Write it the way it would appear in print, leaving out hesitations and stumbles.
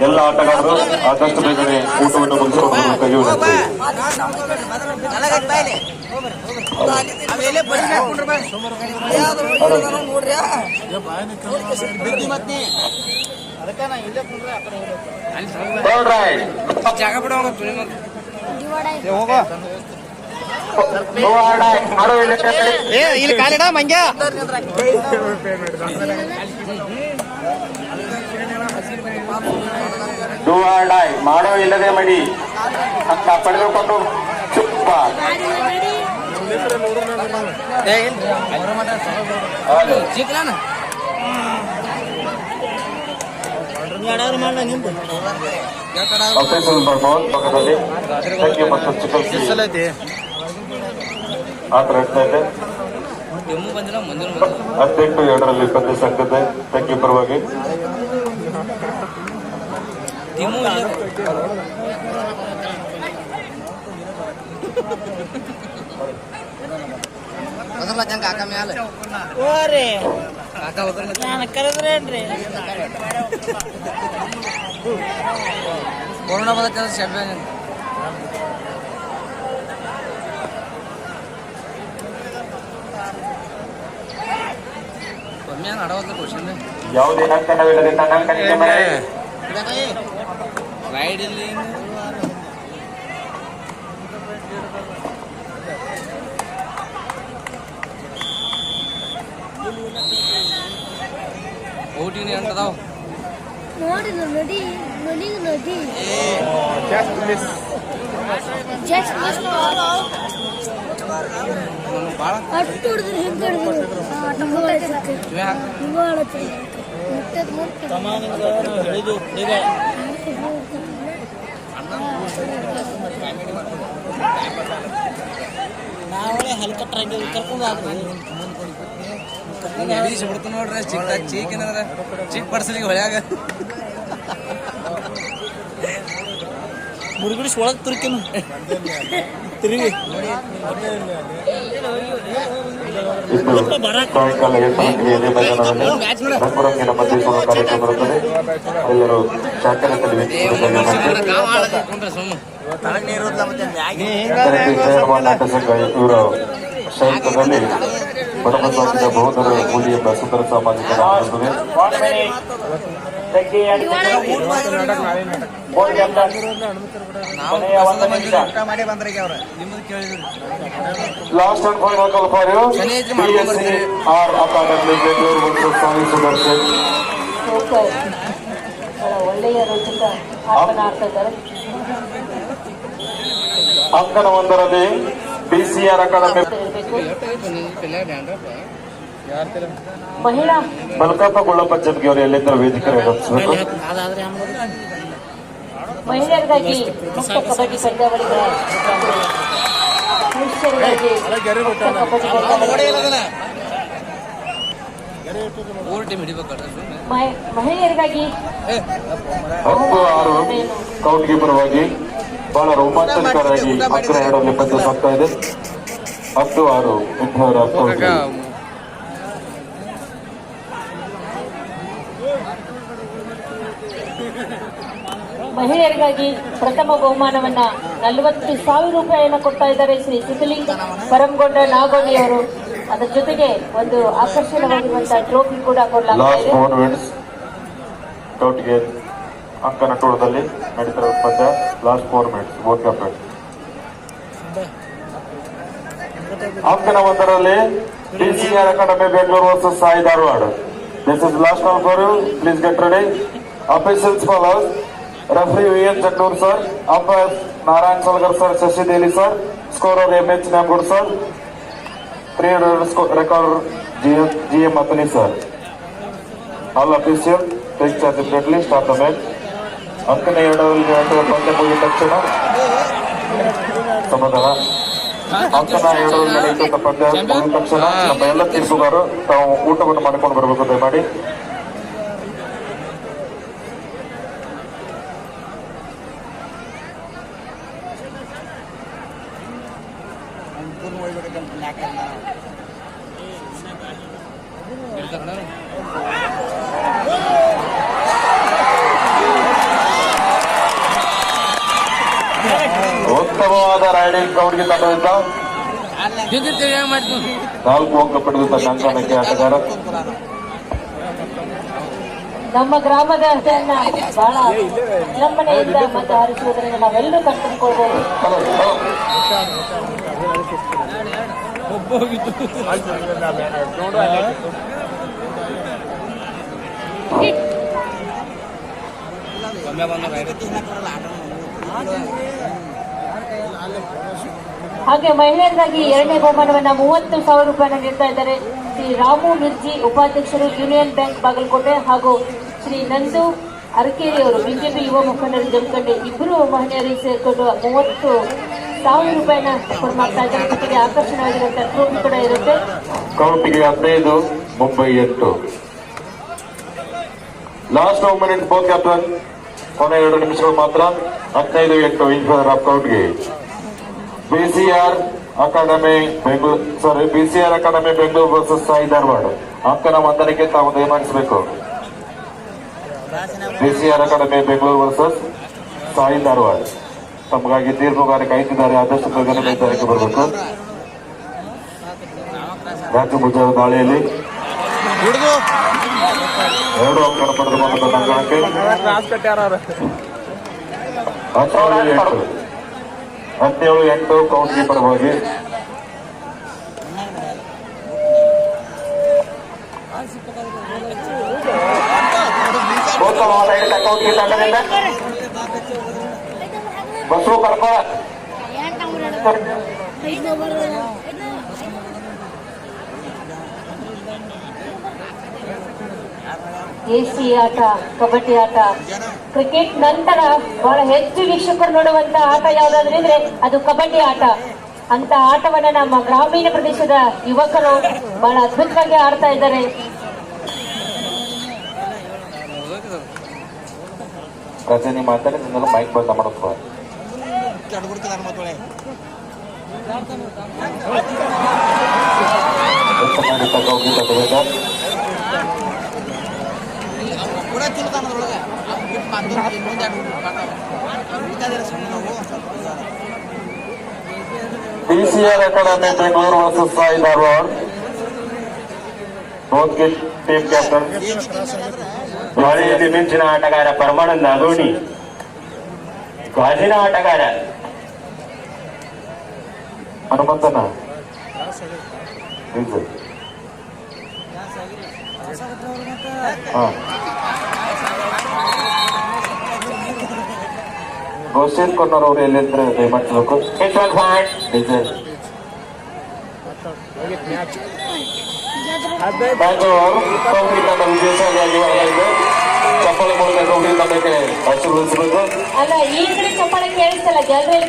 ಎಲ್ಲ ಆಟಗಾರರು ಆದಷ್ಟು ಬೇಗನೆ ಊಟವನ್ನು ಮುಗಿಸಿಕೊಂಡು ಜಾಗ ಬಿಡ ಇಲ್ಲಿ ಕಾಲಿಡ ಮಂಗ್ಯ ಮಾಡೋ ಇಲ್ಲದೆ ಮಡಿ ಅಂತ ಪಡೆದುಕೊಂಡು ಚುಪ್ಪ ಆಫೀಸರ್ ಬರ್ಬೋದು ಪಕ್ಕದಲ್ಲಿ ಸಂಖ್ಯೆ ಮತ್ತು ಚಿಕನ್ ಆತರ ಇಡ್ತಾ ಇದೆ 18-2 ಸಂಘದ ತಂಗಿ ಪರವಾಗಿ ಕಾಕ ಮ್ಯಾಲ ಕಾಕ ಕರೆದ್ರೇನ್ರಿ ಕೊರೋನಾ ಬಂದ ಚಾಂಪಿಯನ್ ಯಾವುದೇ ನರ್ತನವಿಲ್ಲದೆ ತನ್ನ ರೈಡ್ ಇಲ್ಲಿ ಓಟಿನಿ ಅಂತದಾವ್ ನೋಡಿ ನೋಡಿ ನೋಡಿ ನೋಡಿ ಅಷ್ಟು ಹೊಡೆದ್ರೆ ಹೆಂಗೆ ನಾವೇ ಹೆಲಿಕಾಪ್ಟರ್ ಕರ್ಕೊಂಡು ಬಿಡ್ತು ನೋಡ್ರಿ ಚಿಕ್ಕ ಚೀಕ್ ಏನಂದ್ರೆ ಚಿಕ್ಕ ಪಡ್ಸಲಿಗೆ ಹೊಳ್ಯಾಗ ಮುರುಗುಡಿಸ್ ಒಳಗೆ ತುರ್ಕಿನು ತಿರುಗಿ ಸಾಯಂಕಾಲ 8 ರಂಗುರಂಗಿನ ಮಧ್ಯೆ ಕಾರ್ಯಕ್ರಮ ಬರುತ್ತದೆ. ಎಲ್ಲರೂ ನಾಟ್ಯ ಸಂಘ ಇವರ ಸಂಯುಕ್ತದಲ್ಲಿ ಬಡಬಸವಾದ ಬಹುದರ ಕೂಲಿ ಎಂಬ ಸುಂದರ ಸಾಮಾಜಿಕ ನಾಟಕವಿರುತ್ತದೆ. Last and final call for you PSCR academy Bengaluru ಮತ್ತು ಸ್ವಾಮಿ ಸುದರ್ಶನ್. ಒಳ್ಳೆಯ ರೋಚಕ ಅಂಕಣ 1ರಲ್ಲಿ PCR ಅಕಾಡೆಮಿ ಮಹಿಳಾ ಮಲ್ಕಾಪ ಗುಳ್ಳಪ್ಪ ಜಮ್ಗಿ ಅವರು ಎಲ್ಲಿಂದ ವೇದಿಕೆ ರಚಿಸಬೇಕು. ಮಹಿಳೆಯರಿಗಾಗಿ ಮುಕ್ತ ಕಬಡ್ಡಿ ಪಂದ್ಯಾವಳಿಗಳ ಪುರುಷರಿಗಾಗಿ ಮಹಿಳೆಯರಿಗಾಗಿ 10-6 ಕೌಂಟ್ಗೆ ಪರವಾಗಿ ಬಹಳ ರೋಮಾಂಚನಕಾರಿಯಾಗಿ ಅಗ್ರ 2ರಲ್ಲಿ ಪಂದ್ಯ ಸಾಗ್ತಾ ಇದೆ. 10-6 ಇಂಥವರ ಕೌಂಟ್ಗೆ ಮಹಿಳೆಯರಿಗಾಗಿ ಪ್ರಥಮ ಬಹುಮಾನವನ್ನ 40,000 ರೂಪಾಯಿಯನ್ನು ಕೊಡ್ತಾ ಇದ್ದಾರೆ ಶ್ರೀ ಸಿದ್ಧಲಿಂಗ ಪರಮಗೊಂಡ ನಾಗೋಡಿಯವರು. ಅದರ ಜೊತೆಗೆ ಒಂದು ಆಕರ್ಷಣವಾಗಿರುವಂತಹ ಟ್ರೋಫಿ ಕೂಡ ಕೊಡಲಾಗ್ತಾ ಇದೆ. ಕೌಂಟ್ಗೆ ಅಂಕನಟೋಳದಲ್ಲಿ ನಡೀತಿರುವ ಪಂದ್ಯ ಲಾಸ್ಟ್ 4 ಮಿನಿಟ್ಸ್ ಬೋತ್ ಕ್ಯಾಪ್ಟನ್. ಅಂಕನ 1ರಲ್ಲಿ PCR academy Bengaluru versus Sai Dharwad. This is last call for you. Please get ready. Officials follows. Referee VN Jagnoor sir, umpire Narayan Salgar sir, Shashi Deli sir, scorer MH Namgud sir, 300 record GM Matani sir. All officials take charge immediately. Start the match. ಅಂಕನ 2ರಲ್ಲಿ ಪಂದ್ಯ ಮುಗಿದ ತಕ್ಷಣ ಸಮಾಧಾನ. ಅಂಕನ 2ರಲ್ಲಿ ನಡೆಯುತ್ತ ಪಂದ್ಯ ಮುಗಿದ ತಕ್ಷಣ ನಮ್ಮ ಎಲ್ಲ ತೀರ್ಪುಗಾರರು ತಾವು ಊಟವನ್ನು ಮಾಡಿಕೊಂಡು ಬರಬೇಕು ದಯಮಾಡಿ. ರೈಡಿಂಗ್ ಕೌಂಟ್ಗೆ ತಂಡದಿಂದ 4 ಅಂಕ ಪಡೆದ ಅಂಕಣಕ್ಕೆ ಆಟಗಾರ. ನಮ್ಮ ಗ್ರಾಮದ ಜನ ಬಹಳ ವಿಳಂಬನೆಯಿಂದ ಮತ್ತು ಹಾರಿಸುವುದರಿಂದ ನಾವೆಲ್ಲರೂ ಕಂಡುಕೊಳ್ಬಹುದು. ಹಾಗೆ ಮಹಿಳೆಯರಿಗಾಗಿ 2ನೇ ಬಹುಮಾನವನ್ನ 30,000 ರೂಪಾಯಿನ ನೀಡ್ತಾ ಇದ್ದಾರೆ ಶ್ರೀ ರಾಮು ಮಿರ್ಜಿ, ಉಪಾಧ್ಯಕ್ಷರು ಯೂನಿಯನ್ ಬ್ಯಾಂಕ್ ಬಾಗಲಕೋಟೆ, ಹಾಗೂ ಶ್ರೀ ನಂದು ಅರಕೇರಿ ಅವರು ಬಿಜೆಪಿ ಯುವ ಮುಖಂಡರು ಜಮಖಂಡಿ. ಇಬ್ಬರು ಮಹಿಳೆಯರಿಗೆ ಸೇರಿಕೊಂಡು 30,000 ರೂಪಾಯಿನ ಕೊಡ್ಮಾಡ್ತಾ ಇದ್ದಾರೆ. ಜೊತೆಗೆ ಆಕರ್ಷಣವಾಗಿರುವಂತಹ ಟ್ರೋಫಿ ಕೂಡ ಇರುತ್ತೆ. ಕೌಂಟಿಗೆ 15, Mumbai 8. Last 2 minutes both captain. ಕೊನೆ 2 ನಿಮಿಷಗಳು ಮಾತ್ರ. 15-8 ಇನ್ ಫೇವರ್ ಆಫ್ ಕೌಂಟ್ಗೆ. BCR academy Bengaluru versus Sai Dharwad. ಅಂಕನ ಮಂದನಿಗೆ ತಾವು ದಯಮಾಡಿಸಬೇಕು. BCR academy Bengaluru versus Sai Dharwad. ತಮಗಾಗಿ ತೀರ್ಪುಗಾರ ಕಾಯ್ತಿದ್ದಾರೆ. ಆದಷ್ಟು ಬೇಗನೆ ನಿರ್ಧಾರಕ್ಕೆ ಬರಬೇಕು. ರಾಜ್ಯ ಮುಜಾರ ದಾಳಿಯಲ್ಲಿ 2 ಅಂಕನ ಪಡೆದ ಅಂಕಣಕ್ಕೆ 17-8 ಕೌಂಟ್ ಕೀಪರ್ ಹೋಗಿ. ಕೌಂಟ್ಗೆ ತಂಡದಿಂದ ಬಸ್ಸು ಕರ್ಕೊ. ದೇಸಿ ಆಟ, ಕಬಡ್ಡಿ ಆಟ, ಕ್ರಿಕೆಟ್ ನಂತರ ಬಹಳ ಹೆಚ್ಚು ವೀಕ್ಷಕರು ನೋಡುವಂತ ಆಟ ಯಾವ್ದಾದ್ರು ಇದ್ರೆ ಅದು ಕಬಡ್ಡಿ ಆಟ. ಅಂತ ಆಟವನ್ನ ನಮ್ಮ ಗ್ರಾಮೀಣ ಪ್ರದೇಶದ ಯುವಕರು ಬಹಳ ಅದ್ಭುತವಾಗಿ ಆಡ್ತಾ ಇದ್ದಾರೆ. ರಜನಿ ಮಾತಾಡಿ ಮೈಕ್ ಬಂದ ಮಾಡುತ್ತೋ. BCR academy Bengaluru versus Sai Dharwad. Team captain ಗಾಳಿಯಲ್ಲಿ ಮಿಂಚಿನ ಆಟಗಾರ ಪರಮಾನಂದ ನಾಗೋಣಿ, ಗಾಜಿನ ಆಟಗಾರ ಹನುಮಂತನ ಘೋಷಿತ್ ಕೊನ್ನರ್ ಅವರು ಎಲ್ಲಿಂದ್ರೆ ದಯಮಾಡಿಸಬೇಕು. ಬ್ಯಾಂಗ್ಳೂರು ಕೌಂಟಿ ತಂಡ ವಿಜಯಶಾಲಿಯಾಗಿ ಹೊರಗಿದೆ. ಚಪ್ಪಾಳೆ ಮೂಲಕ ಕೌಂಟಿ ತಂಡಕ್ಕೆ ಆಶೀರ್ವದಿಸಬೇಕು. ಅಲ್ಲ, ಈ ಕಡೆ ಚಪ್ಪಾಳೆ ಕೇಳಿಸ್ತಲ್ಲ, ಜನರು